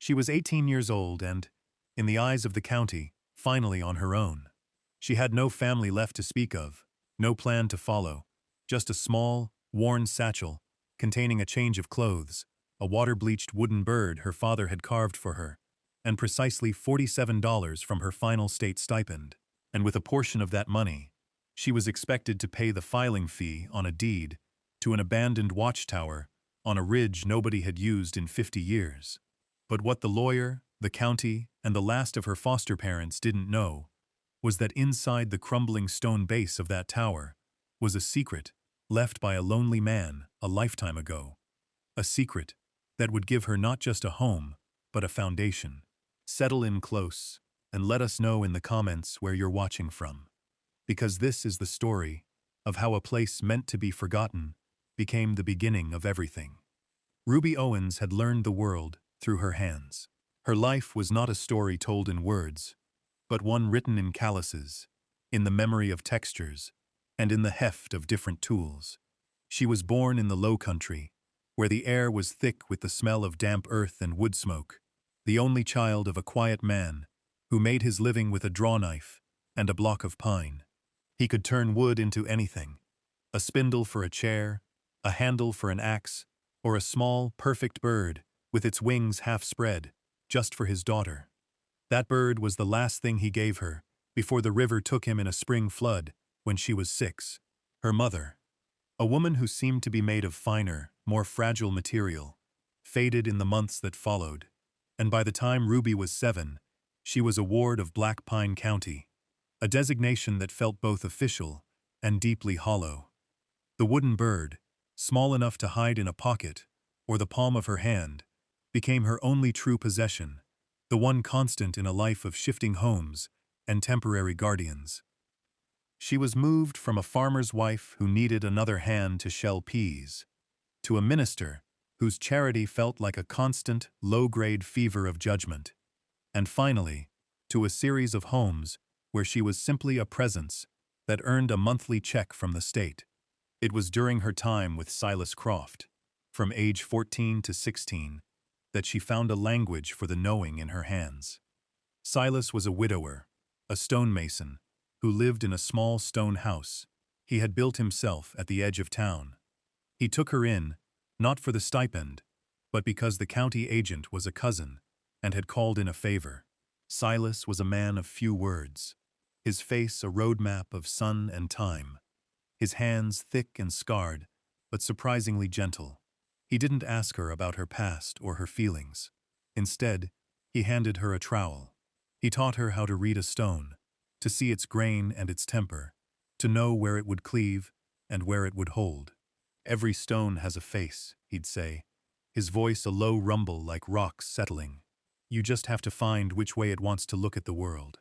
She was 18 years old and, in the eyes of the county, finally on her own. She had no family left to speak of, no plan to follow, just a small, worn satchel containing a change of clothes, a water-bleached wooden bird her father had carved for her, and precisely $47 from her final state stipend. And with a portion of that money, she was expected to pay the filing fee on a deed to an abandoned watchtower on a ridge nobody had used in 50 years. But what the lawyer, the county, and the last of her foster parents didn't know was that inside the crumbling stone base of that tower was a secret left by a lonely man a lifetime ago. A secret that would give her not just a home, but a foundation. Settle in close and let us know in the comments where you're watching from. Because this is the story of how a place meant to be forgotten became the beginning of everything. Ruby Owens had learned the world through her hands. Her life was not a story told in words, but one written in calluses, in the memory of textures, and in the heft of different tools. She was born in the Low Country, where the air was thick with the smell of damp earth and wood smoke, the only child of a quiet man who made his living with a draw knife and a block of pine. He could turn wood into anything, a spindle for a chair, a handle for an axe, or a small, perfect bird with its wings half spread, just for his daughter. That bird was the last thing he gave her before the river took him in a spring flood when she was 6. Her mother, a woman who seemed to be made of finer, more fragile material, faded in the months that followed, and by the time Ruby was 7, she was a ward of Black Pine County, a designation that felt both official and deeply hollow. The wooden bird, small enough to hide in a pocket or the palm of her hand, became her only true possession, the one constant in a life of shifting homes and temporary guardians. She was moved from a farmer's wife who needed another hand to shell peas, to a minister whose charity felt like a constant, low-grade fever of judgment, and finally, to a series of homes where she was simply a presence that earned a monthly check from the state. It was during her time with Silas Croft, from age 14 to 16, that she found a language for the knowing in her hands. Silas was a widower, a stonemason, who lived in a small stone house he had built himself at the edge of town. He took her in, not for the stipend, but because the county agent was a cousin and had called in a favor. Silas was a man of few words, his face a roadmap of sun and time, his hands thick and scarred, but surprisingly gentle. He didn't ask her about her past or her feelings. Instead, he handed her a trowel. He taught her how to read a stone, to see its grain and its temper, to know where it would cleave and where it would hold. Every stone has a face, he'd say, his voice a low rumble like rocks settling. You just have to find which way it wants to look at the world.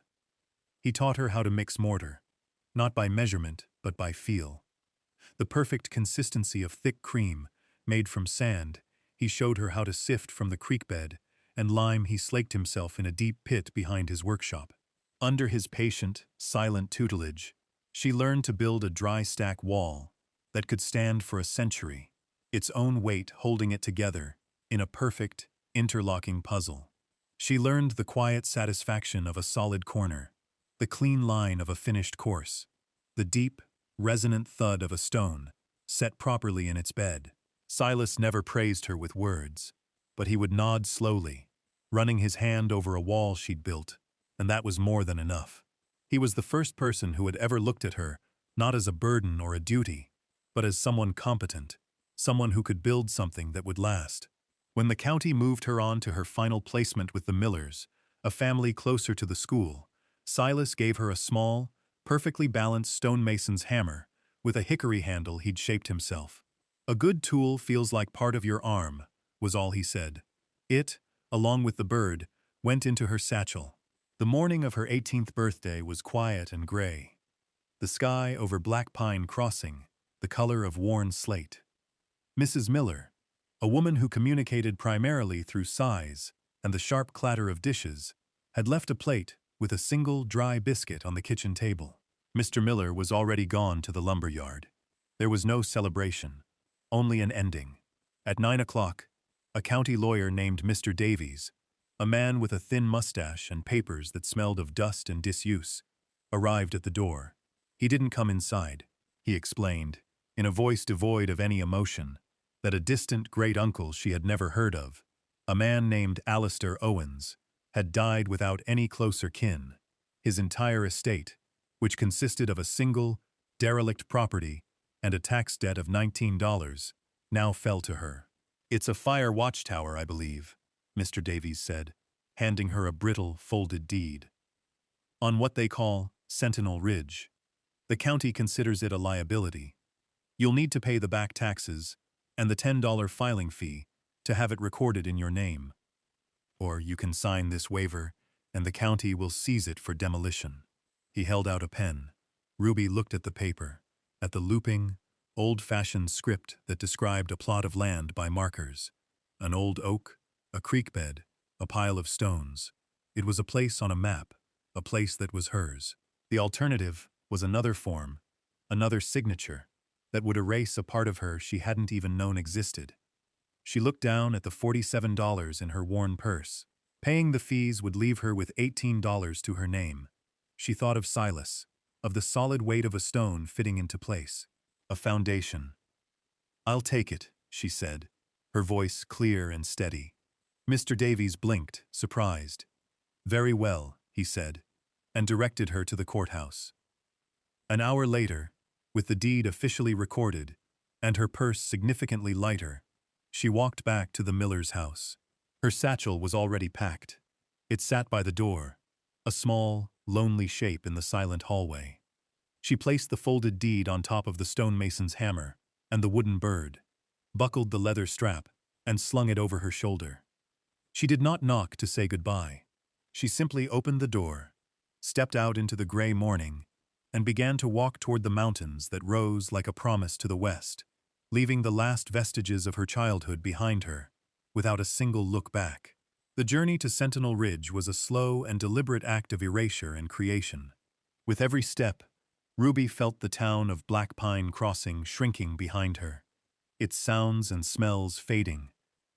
He taught her how to mix mortar, not by measurement, but by feel. The perfect consistency of thick cream, made from sand, he showed her how to sift from the creek bed, and lime he slaked himself in a deep pit behind his workshop. Under his patient, silent tutelage, she learned to build a dry stack wall that could stand for a century, its own weight holding it together in a perfect, interlocking puzzle. She learned the quiet satisfaction of a solid corner, the clean line of a finished course, the deep, resonant thud of a stone set properly in its bed. Silas never praised her with words, but he would nod slowly, running his hand over a wall she'd built, and that was more than enough. He was the first person who had ever looked at her, not as a burden or a duty, but as someone competent, someone who could build something that would last. When the county moved her on to her final placement with the Millers, a family closer to the school, Silas gave her a small, perfectly balanced stonemason's hammer with a hickory handle he'd shaped himself. A good tool feels like part of your arm, was all he said. It, along with the bird, went into her satchel. The morning of her 18th birthday was quiet and gray. The sky over Black Pine Crossing, the color of worn slate. Mrs. Miller, a woman who communicated primarily through sighs and the sharp clatter of dishes, had left a plate with a single dry biscuit on the kitchen table. Mr. Miller was already gone to the lumber yard. There was no celebration, only an ending. At 9 o'clock, a county lawyer named Mr. Davies, A man with a thin mustache and papers that smelled of dust and disuse arrived at the door. He didn't come inside, he explained, in a voice devoid of any emotion, that a distant great-uncle she had never heard of, a man named Alistair Owens, had died without any closer kin. His entire estate, which consisted of a single, derelict property and a tax debt of $19, now fell to her. "It's a fire watchtower, I believe," Mr. Davies said, handing her a brittle, folded deed. "On what they call Sentinel Ridge. The county considers it a liability. You'll need to pay the back taxes and the $10 filing fee to have it recorded in your name. Or you can sign this waiver and the county will seize it for demolition." He held out a pen. Ruby looked at the paper, at the looping, old-fashioned script that described a plot of land by markers. An old oak, a creek bed, a pile of stones. It was a place on a map, a place that was hers. The alternative was another form, another signature, that would erase a part of her she hadn't even known existed. She looked down at the $47 in her worn purse. Paying the fees would leave her with $18 to her name. She thought of Silas, of the solid weight of a stone fitting into place. A foundation. "I'll take it," she said, her voice clear and steady. Mr. Davies blinked, surprised. "Very well," he said, and directed her to the courthouse. An hour later, with the deed officially recorded, and her purse significantly lighter, she walked back to the miller's house. Her satchel was already packed. It sat by the door, a small, lonely shape in the silent hallway. She placed the folded deed on top of the stonemason's hammer and the wooden bird, buckled the leather strap, and slung it over her shoulder. She did not knock to say goodbye. She simply opened the door, stepped out into the gray morning, and began to walk toward the mountains that rose like a promise to the west, leaving the last vestiges of her childhood behind her, without a single look back. The journey to Sentinel Ridge was a slow and deliberate act of erasure and creation. With every step, Ruby felt the town of Black Pine Crossing shrinking behind her, its sounds and smells fading,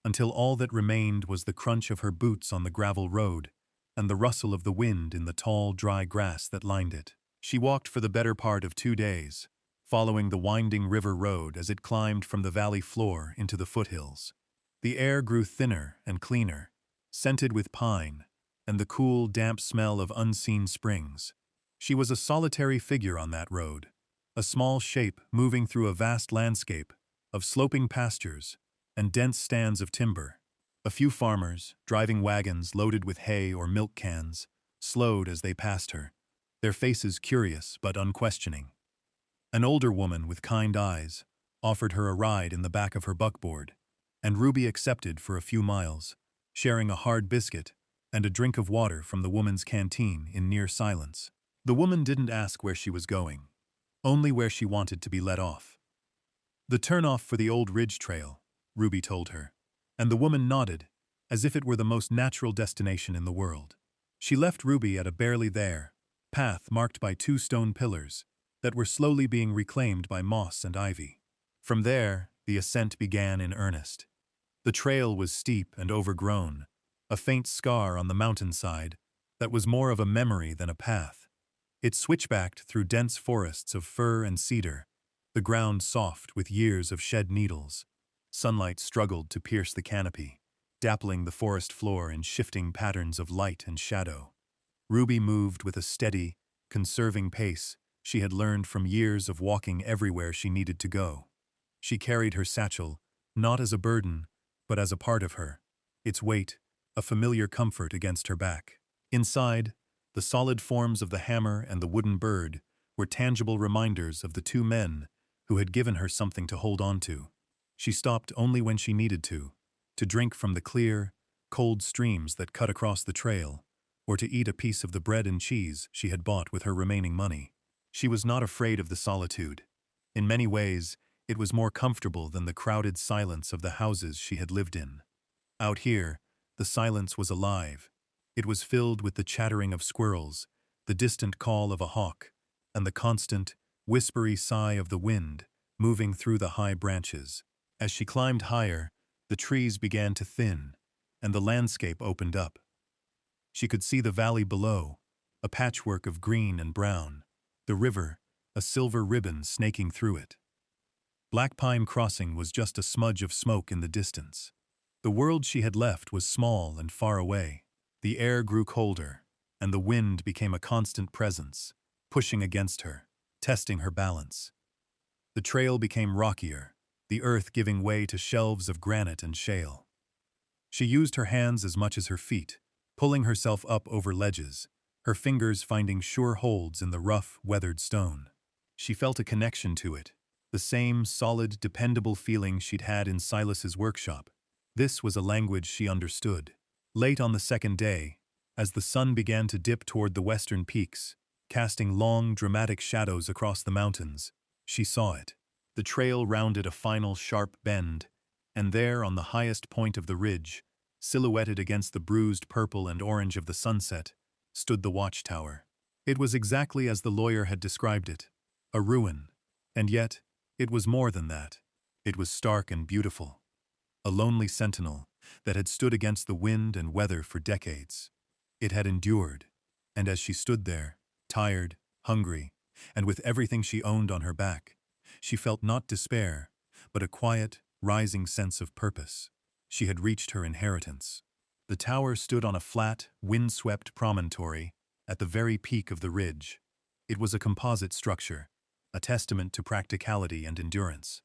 until all that remained was the crunch of her boots on the gravel road and the rustle of the wind in the tall, dry grass that lined it. She walked for the better part of 2 days, following the winding river road as it climbed from the valley floor into the foothills. The air grew thinner and cleaner, scented with pine and the cool, damp smell of unseen springs. She was a solitary figure on that road, a small shape moving through a vast landscape of sloping pastures and dense stands of timber. A few farmers, driving wagons loaded with hay or milk cans, slowed as they passed her, their faces curious but unquestioning. An older woman with kind eyes offered her a ride in the back of her buckboard, and Ruby accepted for a few miles, sharing a hard biscuit and a drink of water from the woman's canteen in near silence. The woman didn't ask where she was going, only where she wanted to be let off. "The turnoff for the old ridge trail," Ruby told her, and the woman nodded, as if it were the most natural destination in the world. She left Ruby at a barely there path marked by 2 stone pillars that were slowly being reclaimed by moss and ivy. From there, the ascent began in earnest. The trail was steep and overgrown, a faint scar on the mountainside that was more of a memory than a path. It switchbacked through dense forests of fir and cedar, the ground soft with years of shed needles. Sunlight struggled to pierce the canopy, dappling the forest floor in shifting patterns of light and shadow. Ruby moved with a steady, conserving pace she had learned from years of walking everywhere she needed to go. She carried her satchel, not as a burden, but as a part of her, its weight, a familiar comfort against her back. Inside, the solid forms of the hammer and the wooden bird were tangible reminders of the 2 men who had given her something to hold on to. She stopped only when she needed to drink from the clear, cold streams that cut across the trail, or to eat a piece of the bread and cheese she had bought with her remaining money. She was not afraid of the solitude. In many ways, it was more comfortable than the crowded silence of the houses she had lived in. Out here, the silence was alive. It was filled with the chattering of squirrels, the distant call of a hawk, and the constant, whispery sigh of the wind moving through the high branches. As she climbed higher, the trees began to thin, and the landscape opened up. She could see the valley below, a patchwork of green and brown, the river, a silver ribbon snaking through it. Black Pine Crossing was just a smudge of smoke in the distance. The world she had left was small and far away. The air grew colder, and the wind became a constant presence, pushing against her, testing her balance. The trail became rockier, the earth giving way to shelves of granite and shale. She used her hands as much as her feet, pulling herself up over ledges, her fingers finding sure holds in the rough, weathered stone. She felt a connection to it, the same solid, dependable feeling she'd had in Silas's workshop. This was a language she understood. Late on the second day, as the sun began to dip toward the western peaks, casting long, dramatic shadows across the mountains, she saw it. The trail rounded a final sharp bend, and there on the highest point of the ridge, silhouetted against the bruised purple and orange of the sunset, stood the Watchtower. It was exactly as the lawyer had described it, a ruin, and yet it was more than that. It was stark and beautiful, a lonely sentinel that had stood against the wind and weather for decades. It had endured, and as she stood there, tired, hungry, and with everything she owned on her back, she felt not despair, but a quiet, rising sense of purpose. She had reached her inheritance. The tower stood on a flat, wind-swept promontory at the very peak of the ridge. It was a composite structure, a testament to practicality and endurance.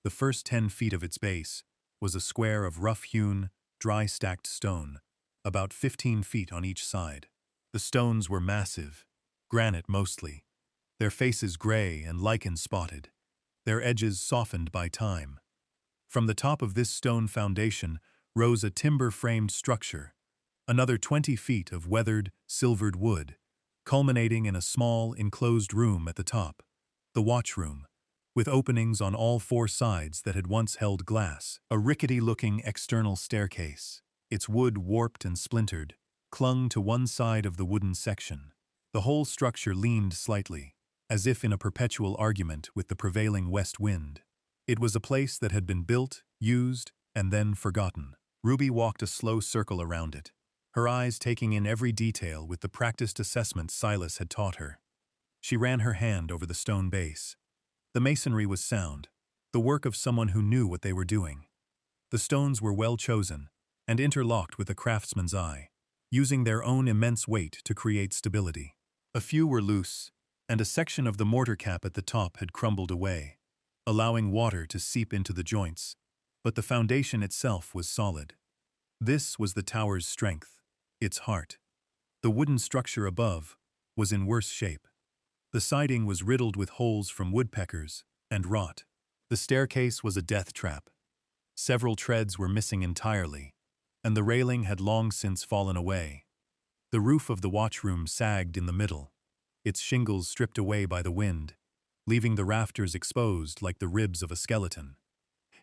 The first 10 feet of its base was a square of rough-hewn, dry-stacked stone, about 15 feet on each side. The stones were massive, granite mostly, their faces gray and lichen-spotted, their edges softened by time. From the top of this stone foundation rose a timber-framed structure, another 20 feet of weathered, silvered wood, culminating in a small, enclosed room at the top, the watchroom, with openings on all 4 sides that had once held glass. A rickety-looking external staircase, its wood warped and splintered, clung to one side of the wooden section. The whole structure leaned slightly, as if in a perpetual argument with the prevailing west wind. It was a place that had been built, used, and then forgotten. Ruby walked a slow circle around it, her eyes taking in every detail with the practiced assessment Silas had taught her. She ran her hand over the stone base. The masonry was sound, the work of someone who knew what they were doing. The stones were well chosen and interlocked with a craftsman's eye, using their own immense weight to create stability. A few were loose, and a section of the mortar cap at the top had crumbled away, allowing water to seep into the joints, but the foundation itself was solid. This was the tower's strength, its heart. The wooden structure above was in worse shape. The siding was riddled with holes from woodpeckers and rot. The staircase was a death trap. Several treads were missing entirely, and the railing had long since fallen away. The roof of the watchroom sagged in the middle, its shingles stripped away by the wind, leaving the rafters exposed like the ribs of a skeleton.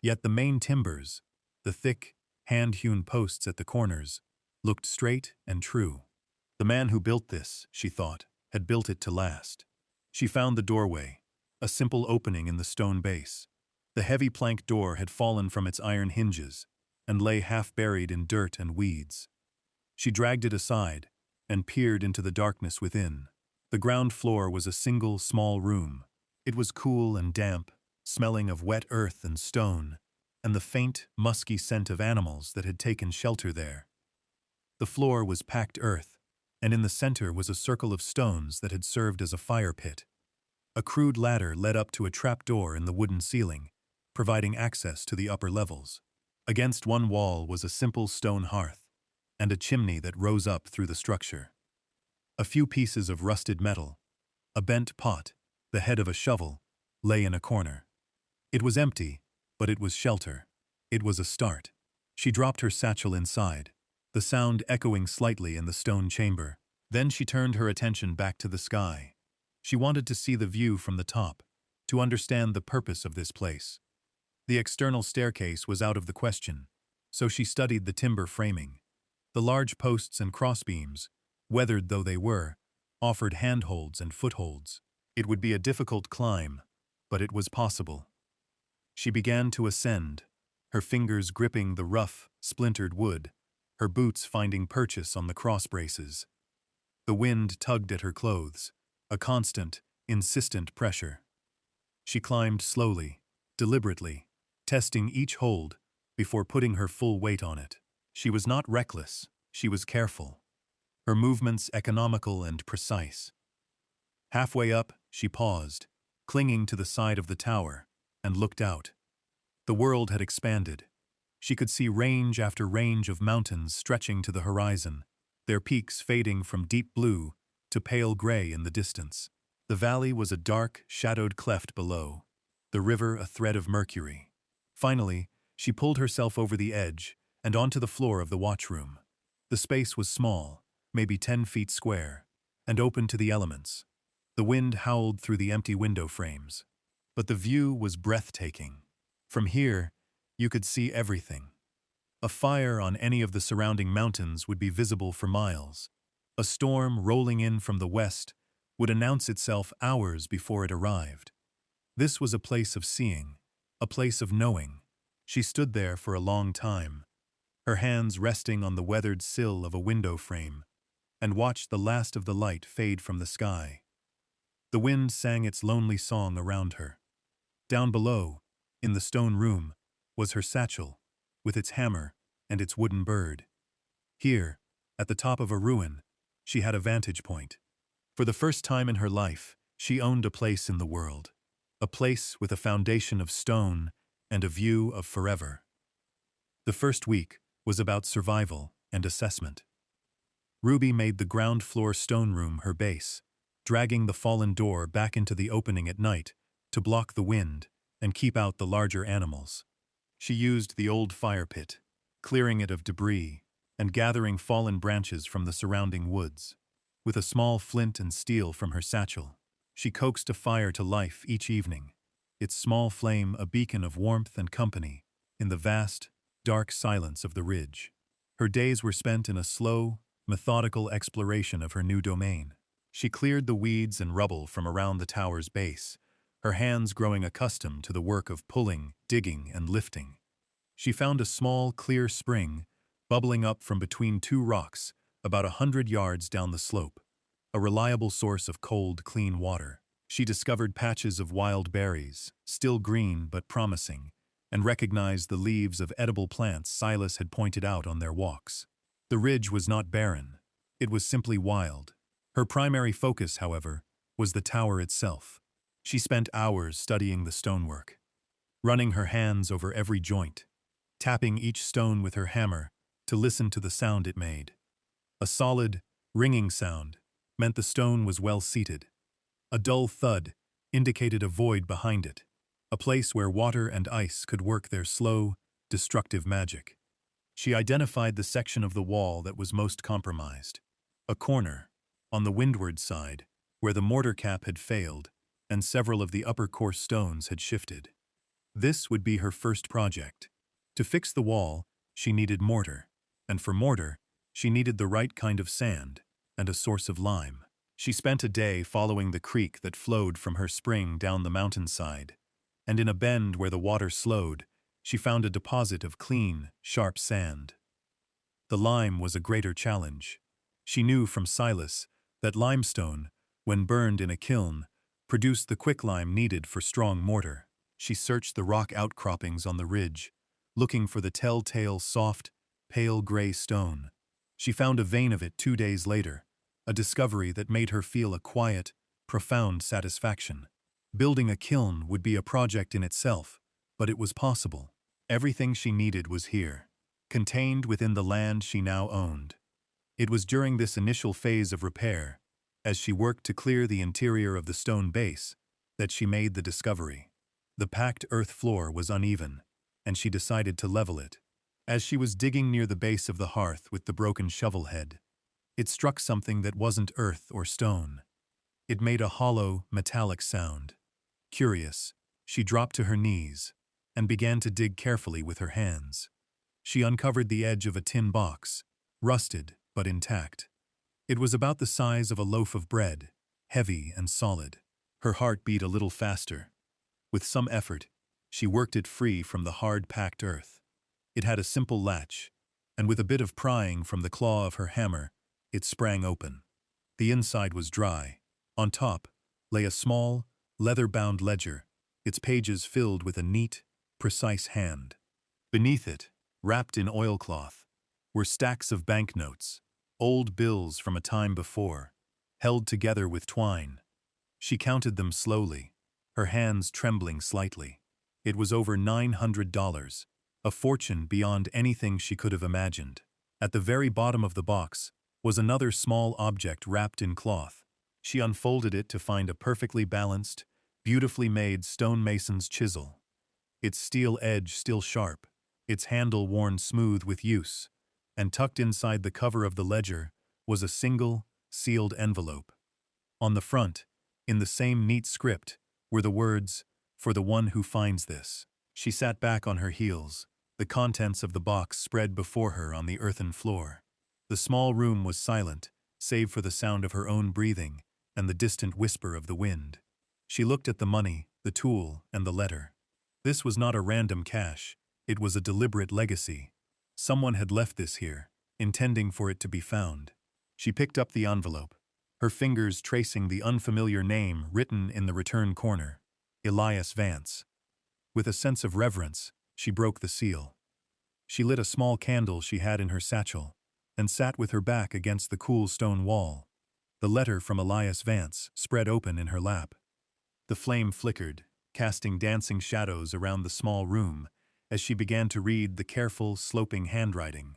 Yet the main timbers, the thick, hand-hewn posts at the corners, looked straight and true. The man who built this, she thought, had built it to last. She found the doorway, a simple opening in the stone base. The heavy plank door had fallen from its iron hinges and lay half-buried in dirt and weeds. She dragged it aside and peered into the darkness within. The ground floor was a single, small room. It was cool and damp, smelling of wet earth and stone, and the faint, musky scent of animals that had taken shelter there. The floor was packed earth, and in the center was a circle of stones that had served as a fire pit. A crude ladder led up to a trapdoor in the wooden ceiling, providing access to the upper levels. Against one wall was a simple stone hearth, and a chimney that rose up through the structure. A few pieces of rusted metal, a bent pot, the head of a shovel, lay in a corner. It was empty, but it was shelter. It was a start. She dropped her satchel inside, the sound echoing slightly in the stone chamber. Then she turned her attention back to the sky. She wanted to see the view from the top, to understand the purpose of this place. The external staircase was out of the question, so she studied the timber framing. The large posts and crossbeams, weathered though they were, offered handholds and footholds. It would be a difficult climb, but it was possible. She began to ascend, her fingers gripping the rough, splintered wood, her boots finding purchase on the cross braces. The wind tugged at her clothes, a constant, insistent pressure. She climbed slowly, deliberately, testing each hold before putting her full weight on it. She was not reckless, she was careful. Her movements economical and precise. Halfway up, she paused, clinging to the side of the tower, and looked out. The world had expanded. She could see range after range of mountains stretching to the horizon, their peaks fading from deep blue to pale gray in the distance. The valley was a dark, shadowed cleft below, the river a thread of mercury. Finally, she pulled herself over the edge and onto the floor of the watchroom. The space was small, maybe 10 feet square, and open to the elements. The wind howled through the empty window frames. But the view was breathtaking. From here, you could see everything. A fire on any of the surrounding mountains would be visible for miles. A storm rolling in from the west would announce itself hours before it arrived. This was a place of seeing, a place of knowing. She stood there for a long time, her hands resting on the weathered sill of a window frame, and watched the last of the light fade from the sky. The wind sang its lonely song around her. Down below, in the stone room, was her satchel, with its hammer and its wooden bird. Here, at the top of a ruin, she had a vantage point. For the first time in her life, she owned a place in the world, a place with a foundation of stone and a view of forever. The first week was about survival and assessment. Ruby made the ground floor stone room her base, dragging the fallen door back into the opening at night to block the wind and keep out the larger animals. She used the old fire pit, clearing it of debris and gathering fallen branches from the surrounding woods. With a small flint and steel from her satchel, she coaxed a fire to life each evening, its small flame a beacon of warmth and company in the vast, dark silence of the ridge. Her days were spent in a slow, methodical exploration of her new domain. She cleared the weeds and rubble from around the tower's base, her hands growing accustomed to the work of pulling, digging, and lifting. She found a small, clear spring bubbling up from between two rocks about 100 yards down the slope, a reliable source of cold, clean water. She discovered patches of wild berries, still green but promising, and recognized the leaves of edible plants Silas had pointed out on their walks. The ridge was not barren, it was simply wild. Her primary focus, however, was the tower itself. She spent hours studying the stonework, running her hands over every joint, tapping each stone with her hammer to listen to the sound it made. A solid, ringing sound meant the stone was well seated. A dull thud indicated a void behind it, a place where water and ice could work their slow, destructive magic. She identified the section of the wall that was most compromised, a corner, on the windward side, where the mortar cap had failed and several of the upper course stones had shifted. This would be her first project. To fix the wall, she needed mortar, and for mortar, she needed the right kind of sand and a source of lime. She spent a day following the creek that flowed from her spring down the mountainside, and in a bend where the water slowed, she found a deposit of clean, sharp sand. The lime was a greater challenge. She knew from Silas that limestone, when burned in a kiln, produced the quicklime needed for strong mortar. She searched the rock outcroppings on the ridge, looking for the telltale soft, pale gray stone. She found a vein of it 2 days later, a discovery that made her feel a quiet, profound satisfaction. Building a kiln would be a project in itself, but it was possible. Everything she needed was here, contained within the land she now owned. It was during this initial phase of repair, as she worked to clear the interior of the stone base, that she made the discovery. The packed earth floor was uneven, and she decided to level it. As she was digging near the base of the hearth with the broken shovel head, it struck something that wasn't earth or stone. It made a hollow, metallic sound. Curious, she dropped to her knees and began to dig carefully with her hands. She uncovered the edge of a tin box, rusted but intact. It was about the size of a loaf of bread, heavy and solid. Her heart beat a little faster. With some effort, she worked it free from the hard, packed earth. It had a simple latch, and with a bit of prying from the claw of her hammer, it sprang open. The inside was dry. On top lay a small, leather-bound ledger, its pages filled with a neat, precise hand. Beneath it, wrapped in oilcloth, were stacks of banknotes, old bills from a time before, held together with twine. She counted them slowly, her hands trembling slightly. It was over $900, a fortune beyond anything she could have imagined. At the very bottom of the box was another small object wrapped in cloth. She unfolded it to find a perfectly balanced, beautifully made stonemason's chisel, its steel edge still sharp, its handle worn smooth with use, and tucked inside the cover of the ledger was a single, sealed envelope. On the front, in the same neat script, were the words, "For the one who finds this." She sat back on her heels, the contents of the box spread before her on the earthen floor. The small room was silent, save for the sound of her own breathing and the distant whisper of the wind. She looked at the money, the tool, and the letter. This was not a random cache, it was a deliberate legacy. Someone had left this here, intending for it to be found. She picked up the envelope, her fingers tracing the unfamiliar name written in the return corner, Elias Vance. With a sense of reverence, she broke the seal. She lit a small candle she had in her satchel, and sat with her back against the cool stone wall. The letter from Elias Vance spread open in her lap. The flame flickered, casting dancing shadows around the small room as she began to read the careful, sloping handwriting.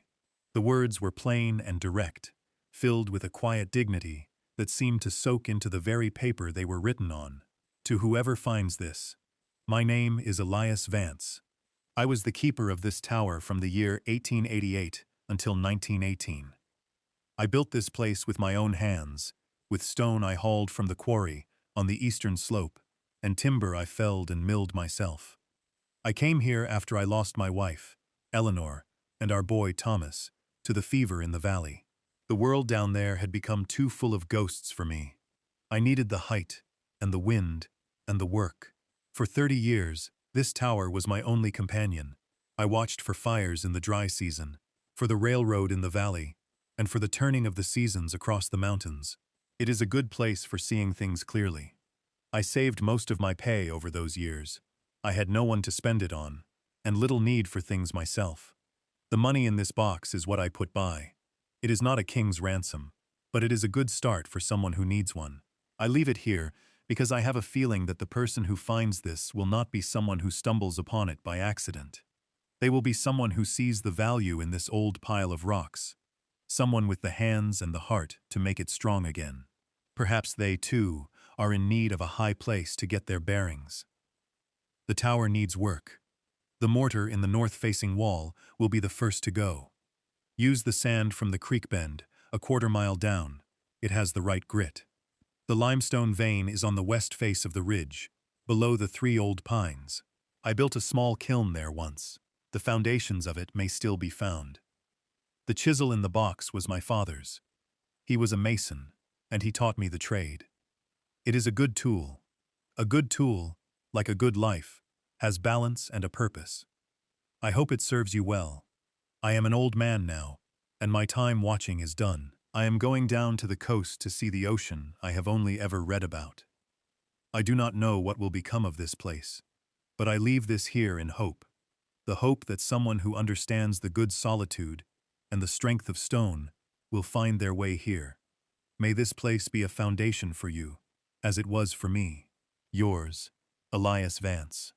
The words were plain and direct, filled with a quiet dignity that seemed to soak into the very paper they were written on. To whoever finds this, my name is Elias Vance. I was the keeper of this tower from the year 1888 until 1918. I built this place with my own hands, with stone I hauled from the quarry on the eastern slope, and timber I felled and milled myself. I came here after I lost my wife, Eleanor, and our boy Thomas, to the fever in the valley. The world down there had become too full of ghosts for me. I needed the height, and the wind, and the work. For 30 years, this tower was my only companion. I watched for fires in the dry season, for the railroad in the valley, and for the turning of the seasons across the mountains. It is a good place for seeing things clearly. I saved most of my pay over those years. I had no one to spend it on, and little need for things myself. The money in this box is what I put by. It is not a king's ransom, but it is a good start for someone who needs one. I leave it here because I have a feeling that the person who finds this will not be someone who stumbles upon it by accident. They will be someone who sees the value in this old pile of rocks, someone with the hands and the heart to make it strong again. Perhaps they, too, are in need of a high place to get their bearings. The tower needs work. The mortar in the north-facing wall will be the first to go. Use the sand from the creek bend, a quarter-mile down. It has the right grit. The limestone vein is on the west face of the ridge, below the 3 old pines. I built a small kiln there once. The foundations of it may still be found. The chisel in the box was my father's. He was a mason, and he taught me the trade. It is a good tool. A good tool, like a good life, has balance and a purpose. I hope it serves you well. I am an old man now, and my time watching is done. I am going down to the coast to see the ocean I have only ever read about. I do not know what will become of this place, but I leave this here in hope. The hope that someone who understands the good solitude and the strength of stone will find their way here. May this place be a foundation for you, as it was for me. Yours, Elias Vance.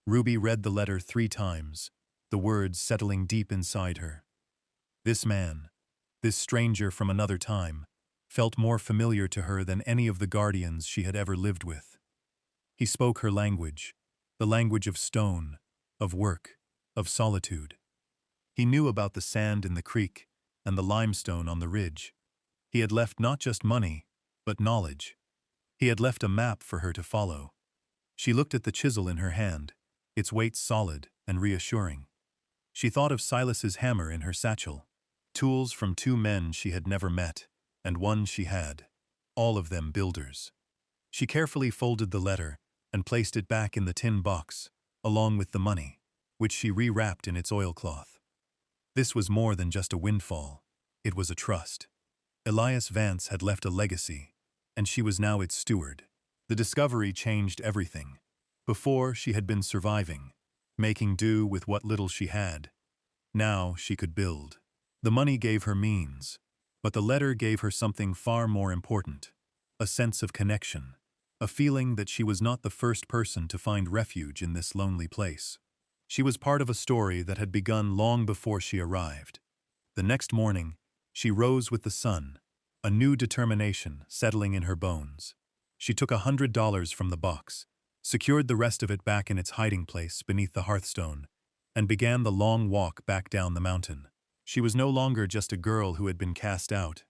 Ruby read the letter 3 times, the words settling deep inside her. This man, this stranger from another time, felt more familiar to her than any of the guardians she had ever lived with. He spoke her language, the language of stone, of work, of solitude. He knew about the sand in the creek and the limestone on the ridge. He had left not just money, but knowledge. He had left a map for her to follow. She looked at the chisel in her hand, its weight solid and reassuring. She thought of Silas's hammer in her satchel, tools from 2 men she had never met, and one she had, all of them builders. She carefully folded the letter and placed it back in the tin box, along with the money, which she rewrapped in its oilcloth. This was more than just a windfall. It was a trust. Elias Vance had left a legacy, and she was now its steward. The discovery changed everything. Before, she had been surviving, making do with what little she had. Now she could build. The money gave her means, but the letter gave her something far more important: a sense of connection, a feeling that she was not the first person to find refuge in this lonely place. She was part of a story that had begun long before she arrived. The next morning, she rose with the sun, a new determination settling in her bones. She took $100 from the box, secured the rest of it back in its hiding place beneath the hearthstone, and began the long walk back down the mountain. She was no longer just a girl who had been cast out.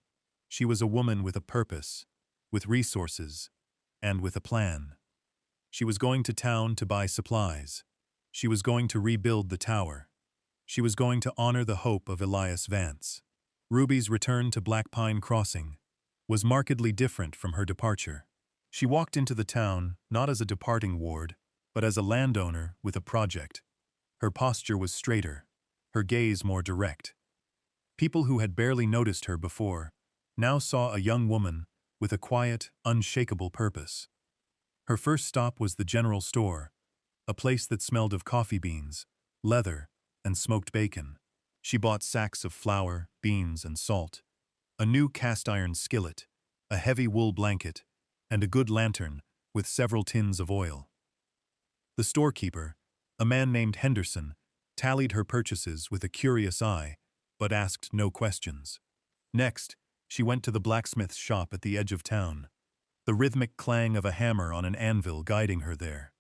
She was a woman with a purpose, with resources, and with a plan. She was going to town to buy supplies. She was going to rebuild the tower. She was going to honor the hope of Elias Vance. Ruby's return to Black Pine Crossing was markedly different from her departure. She walked into the town not as a departing ward, but as a landowner with a project. Her posture was straighter, her gaze more direct. People who had barely noticed her before now saw a young woman with a quiet, unshakable purpose. Her first stop was the general store, a place that smelled of coffee beans, leather, and smoked bacon. She bought sacks of flour, beans, and salt, a new cast-iron skillet, a heavy wool blanket, and a good lantern with several tins of oil. The storekeeper, a man named Henderson, tallied her purchases with a curious eye, but asked no questions. Next, she went to the blacksmith's shop at the edge of town, the rhythmic clang of a hammer on an anvil guiding her there.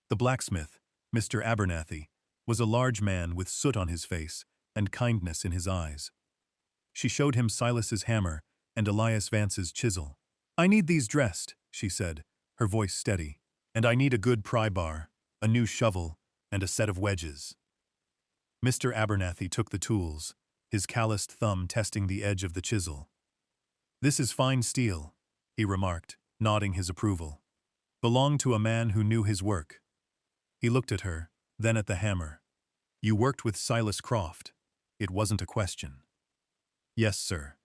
The blacksmith, Mr. Abernathy, was a large man with soot on his face and kindness in his eyes. She showed him Silas's hammer and Elias Vance's chisel. "I need these dressed," she said, her voice steady, "and I need a good pry bar, a new shovel, and a set of wedges." Mr. Abernathy took the tools, his calloused thumb testing the edge of the chisel. "This is fine steel," he remarked, nodding his approval. "Belonged to a man who knew his work." He looked at her, then at the hammer. "You worked with Silas Croft." It wasn't a question. "Yes, sir."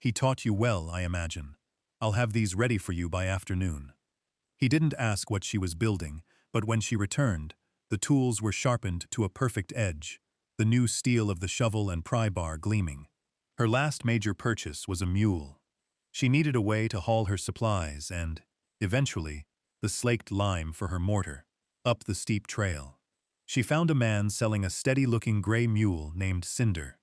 "He taught you well, I imagine. I'll have these ready for you by afternoon." He didn't ask what she was building, but when she returned, the tools were sharpened to a perfect edge, the new steel of the shovel and pry bar gleaming. Her last major purchase was a mule. She needed a way to haul her supplies and, eventually, the slaked lime for her mortar, up the steep trail. She found a man selling a steady-looking gray mule named Cinder.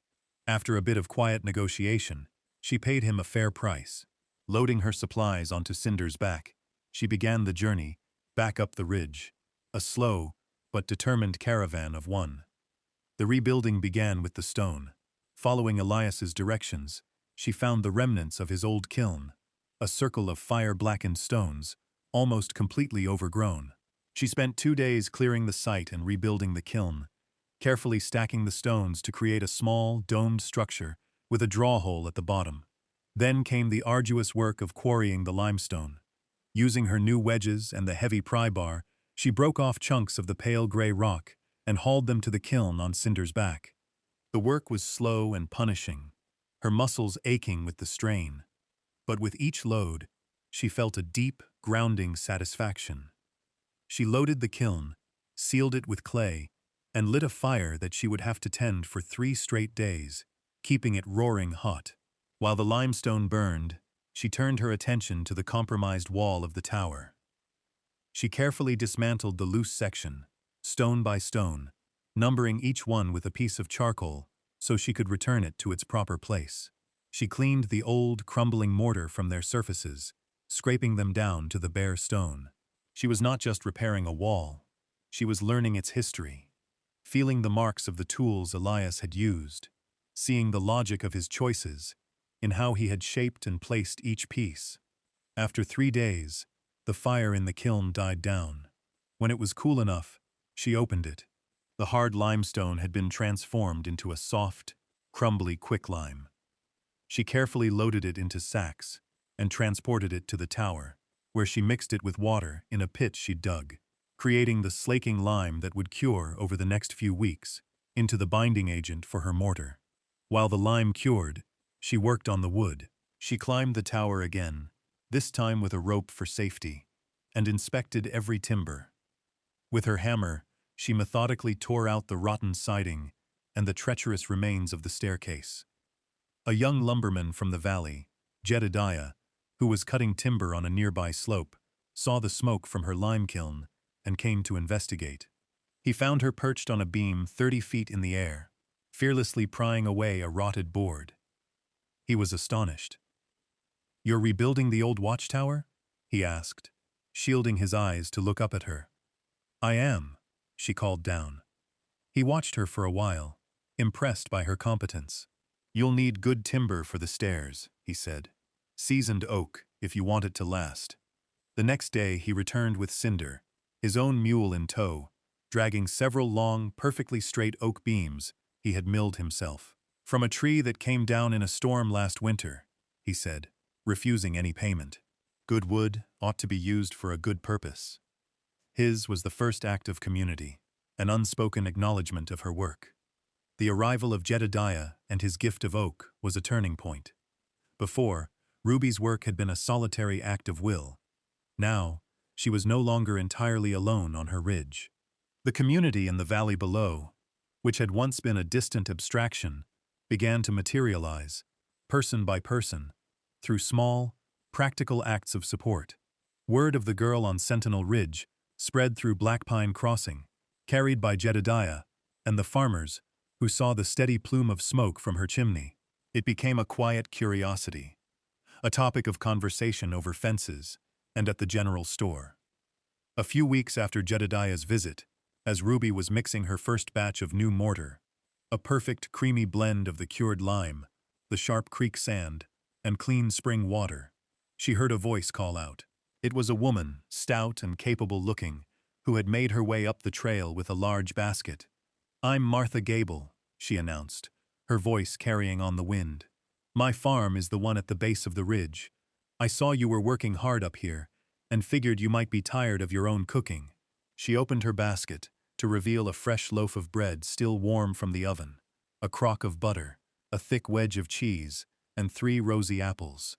After a bit of quiet negotiation, she paid him a fair price. Loading her supplies onto Cinder's back, she began the journey, back up the ridge, a slow but determined caravan of one. The rebuilding began with the stone. Following Elias's directions, she found the remnants of his old kiln, a circle of fire-blackened stones, almost completely overgrown. She spent 2 days clearing the site and rebuilding the kiln, carefully stacking the stones to create a small, domed structure with a draw hole at the bottom. Then came the arduous work of quarrying the limestone. Using her new wedges and the heavy pry bar, she broke off chunks of the pale gray rock and hauled them to the kiln on Cinder's back. The work was slow and punishing, her muscles aching with the strain. But with each load, she felt a deep, grounding satisfaction. She loaded the kiln, sealed it with clay, and lit a fire that she would have to tend for 3 straight days, keeping it roaring hot. While the limestone burned, she turned her attention to the compromised wall of the tower. She carefully dismantled the loose section, stone by stone, numbering each one with a piece of charcoal so she could return it to its proper place. She cleaned the old, crumbling mortar from their surfaces, scraping them down to the bare stone. She was not just repairing a wall, she was learning its history, feeling the marks of the tools Elias had used, seeing the logic of his choices in how he had shaped and placed each piece. After 3 days, the fire in the kiln died down. When it was cool enough, she opened it. The hard limestone had been transformed into a soft, crumbly quicklime. She carefully loaded it into sacks and transported it to the tower, where she mixed it with water in a pit she dug, creating the slaking lime that would cure over the next few weeks. into the binding agent for her mortar. While the lime cured, she worked on the wood. She climbed the tower again, this time with a rope for safety, and inspected every timber. With her hammer, she methodically tore out the rotten siding and the treacherous remains of the staircase. A young lumberman from the valley, Jedediah, who was cutting timber on a nearby slope, saw the smoke from her lime kiln and came to investigate. He found her perched on a beam 30 feet in the air, fearlessly prying away a rotted board. He was astonished. "You're rebuilding the old watchtower?" he asked, shielding his eyes to look up at her. "I am," she called down. He watched her for a while, impressed by her competence. "You'll need good timber for the stairs," he said. "Seasoned oak, if you want it to last." The next day he returned with Cinder, his own mule in tow, dragging several long, perfectly straight oak beams he had milled himself. "From a tree that came down in a storm last winter," he said, refusing any payment. Good wood ought to be used for a good purpose. His was the first act of community, an unspoken acknowledgement of her work. The arrival of Jedediah and his gift of oak was a turning point. Before, Ruby's work had been a solitary act of will. Now, she was no longer entirely alone on her ridge. The community in the valley below, which had once been a distant abstraction, began to materialize, person by person, through small, practical acts of support. Word of the girl on Sentinel Ridge spread through Black Pine Crossing, carried by Jedediah and the farmers who saw the steady plume of smoke from her chimney. It became a quiet curiosity, a topic of conversation over fences and at the general store. A few weeks after Jedediah's visit, as Ruby was mixing her first batch of new mortar, a perfect creamy blend of the cured lime, the sharp creek sand, and clean spring water, she heard a voice call out. It was a woman, stout and capable-looking, who had made her way up the trail with a large basket. "I'm Martha Gable," she announced, her voice carrying on the wind. "My farm is the one at the base of the ridge. I saw you were working hard up here, and figured you might be tired of your own cooking." She opened her basket to reveal a fresh loaf of bread still warm from the oven, a crock of butter, a thick wedge of cheese, and 3 rosy apples.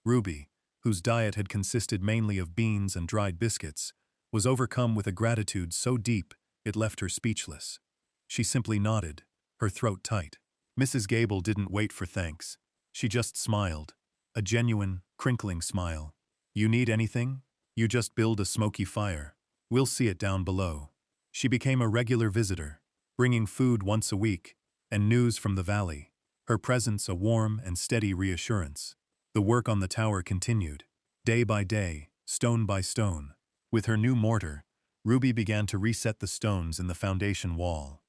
Ruby, whose diet had consisted mainly of beans and dried biscuits, was overcome with a gratitude so deep it left her speechless. She simply nodded, her throat tight. Mrs. Gable didn't wait for thanks. She just smiled, a genuine, crinkling smile. "You need anything? You just build a smoky fire. We'll see it down below." She became a regular visitor, bringing food once a week and news from the valley, her presence a warm and steady reassurance. The work on the tower continued, day by day, stone by stone. With her new mortar, Ruby began to reset the stones in the foundation wall.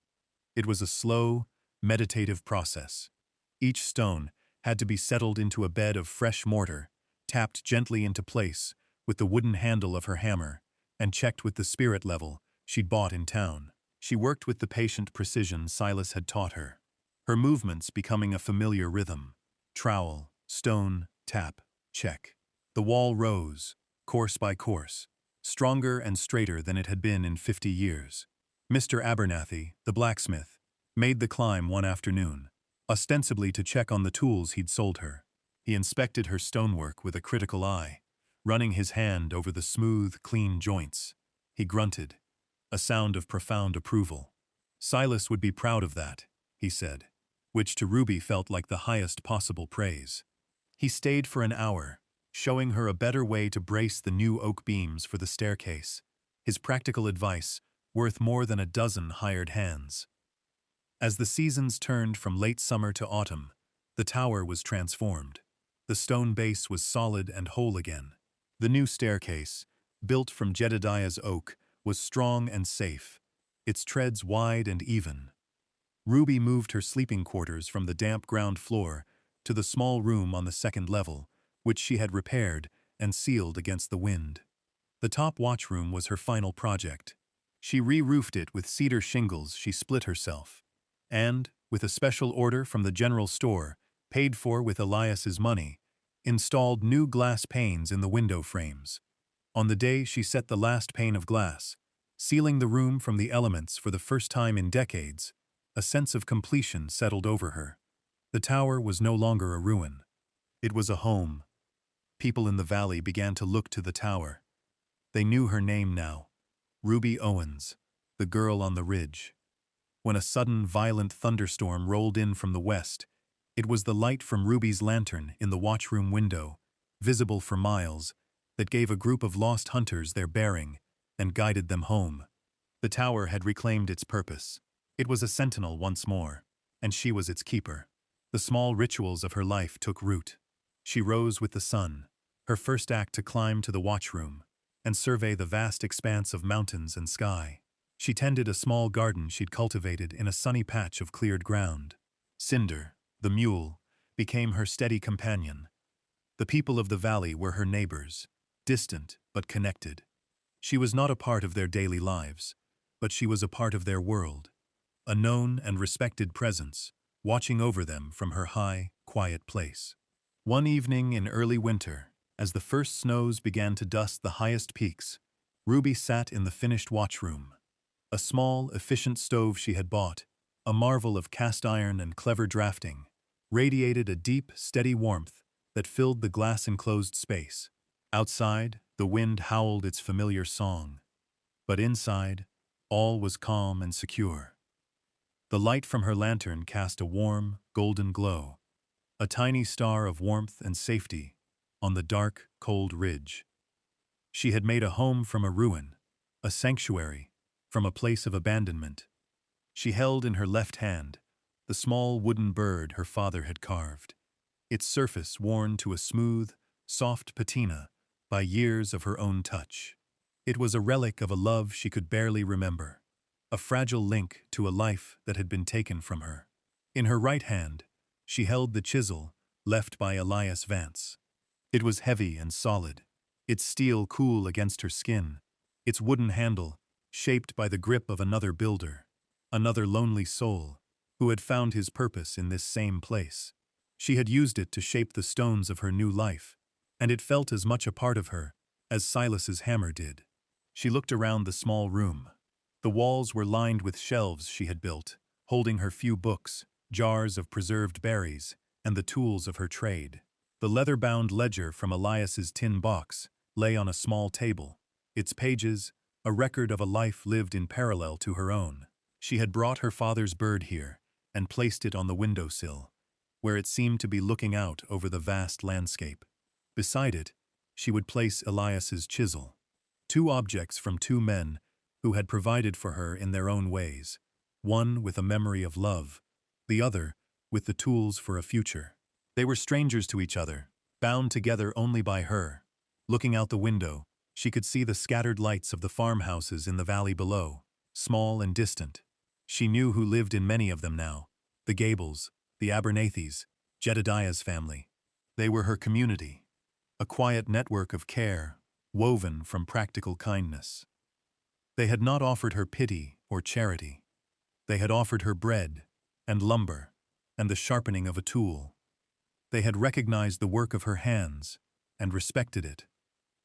It was a slow, meditative process. Each stone had to be settled into a bed of fresh mortar, tapped gently into place with the wooden handle of her hammer, and checked with the spirit level she'd bought in town. She worked with the patient precision Silas had taught her, her movements becoming a familiar rhythm. Trowel, stone, tap, check. The wall rose, course by course, stronger and straighter than it had been in 50 years. Mr. Abernathy, the blacksmith, made the climb one afternoon, ostensibly to check on the tools he'd sold her. He inspected her stonework with a critical eye, running his hand over the smooth, clean joints. He grunted, a sound of profound approval. Silas would be proud of that, he said, which to Ruby felt like the highest possible praise. He stayed for an hour, showing her a better way to brace the new oak beams for the staircase, his practical advice worth more than a dozen hired hands. As the seasons turned from late summer to autumn, the tower was transformed. The stone base was solid and whole again. The new staircase, built from Jedediah's oak, was strong and safe, its treads wide and even. Ruby moved her sleeping quarters from the damp ground floor to the small room on the second level, which she had repaired and sealed against the wind. The top watchroom was her final project. She re-roofed it with cedar shingles she split herself, and, with a special order from the general store, paid for with Elias's money, installed new glass panes in the window frames. On the day she set the last pane of glass, sealing the room from the elements for the first time in decades, A sense of completion settled over her. The tower was no longer a ruin. It was a home. People in the valley began to look to the tower. They knew her name now. Ruby Owens, the girl on the ridge. When a sudden, violent thunderstorm rolled in from the west, it was the light from Ruby's lantern in the watchroom window, visible for miles, that gave a group of lost hunters their bearing and guided them home. The tower had reclaimed its purpose. It was a sentinel once more, and she was its keeper. The small rituals of her life took root. She rose with the sun, her first act to climb to the watchroom and survey the vast expanse of mountains and sky. She tended a small garden she'd cultivated in a sunny patch of cleared ground. Cinder, the mule, became her steady companion. The people of the valley were her neighbors, distant but connected. She was not a part of their daily lives, but she was a part of their world, a known and respected presence, watching over them from her high, quiet place. One evening in early winter, as the first snows began to dust the highest peaks, Ruby sat in the finished watchroom. A small, efficient stove she had bought, a marvel of cast iron and clever drafting, radiated a deep, steady warmth that filled the glass-enclosed space. Outside, the wind howled its familiar song. But inside, all was calm and secure. The light from her lantern cast a warm, golden glow, a tiny star of warmth and safety on the dark, cold ridge. She had made a home from a ruin, a sanctuary from a place of abandonment. She held in her left hand the small wooden bird her father had carved, its surface worn to a smooth, soft patina by years of her own touch. It was a relic of a love she could barely remember, a fragile link to a life that had been taken from her. In her right hand, she held the chisel left by Elias Vance. It was heavy and solid, its steel cool against her skin, its wooden handle shaped by the grip of another builder, another lonely soul who had found his purpose in this same place. She had used it to shape the stones of her new life, and it felt as much a part of her as Silas's hammer did. She looked around the small room. The walls were lined with shelves she had built, holding her few books, jars of preserved berries, and the tools of her trade. The leather-bound ledger from Elias's tin box lay on a small table, its pages a record of a life lived in parallel to her own. She had brought her father's bird here and placed it on the windowsill, where it seemed to be looking out over the vast landscape. Beside it, she would place Elias's chisel, two objects from two men who had provided for her in their own ways, one with a memory of love, the other with the tools for a future. They were strangers to each other, bound together only by her. Looking out the window, she could see the scattered lights of the farmhouses in the valley below, small and distant. She knew who lived in many of them now: the Gables, the Abernathy's, Jedediah's family. They were her community, a quiet network of care, woven from practical kindness. They had not offered her pity or charity. They had offered her bread and lumber and the sharpening of a tool. They had recognized the work of her hands and respected it.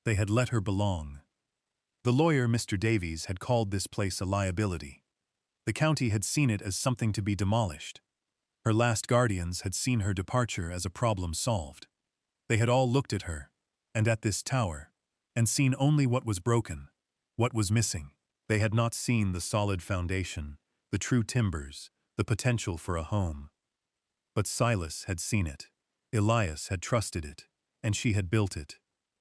They had let her belong. The lawyer, Mr. Davies, had called this place a liability. The county had seen it as something to be demolished. Her last guardians had seen her departure as a problem solved. They had all looked at her, and at this tower, and seen only what was broken, what was missing. They had not seen the solid foundation, the true timbers, the potential for a home. But Silas had seen it. Elias had trusted it, and she had built it.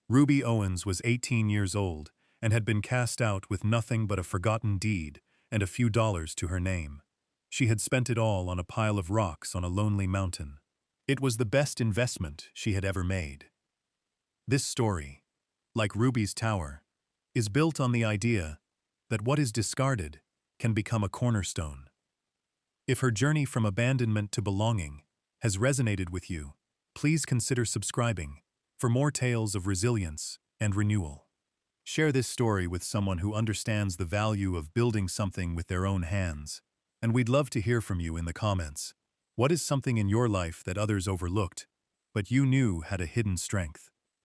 Ruby Owens was 18 years old and had been cast out with nothing but a forgotten deed and a few dollars to her name. She had spent it all on a pile of rocks on a lonely mountain. It was the best investment she had ever made. This story, like Ruby's tower, is built on the idea that what is discarded can become a cornerstone. If her journey from abandonment to belonging has resonated with you, please consider subscribing for more tales of resilience and renewal. Share this story with someone who understands the value of building something with their own hands, and we'd love to hear from you in the comments. What is something in your life that others overlooked, but you knew had a hidden strength?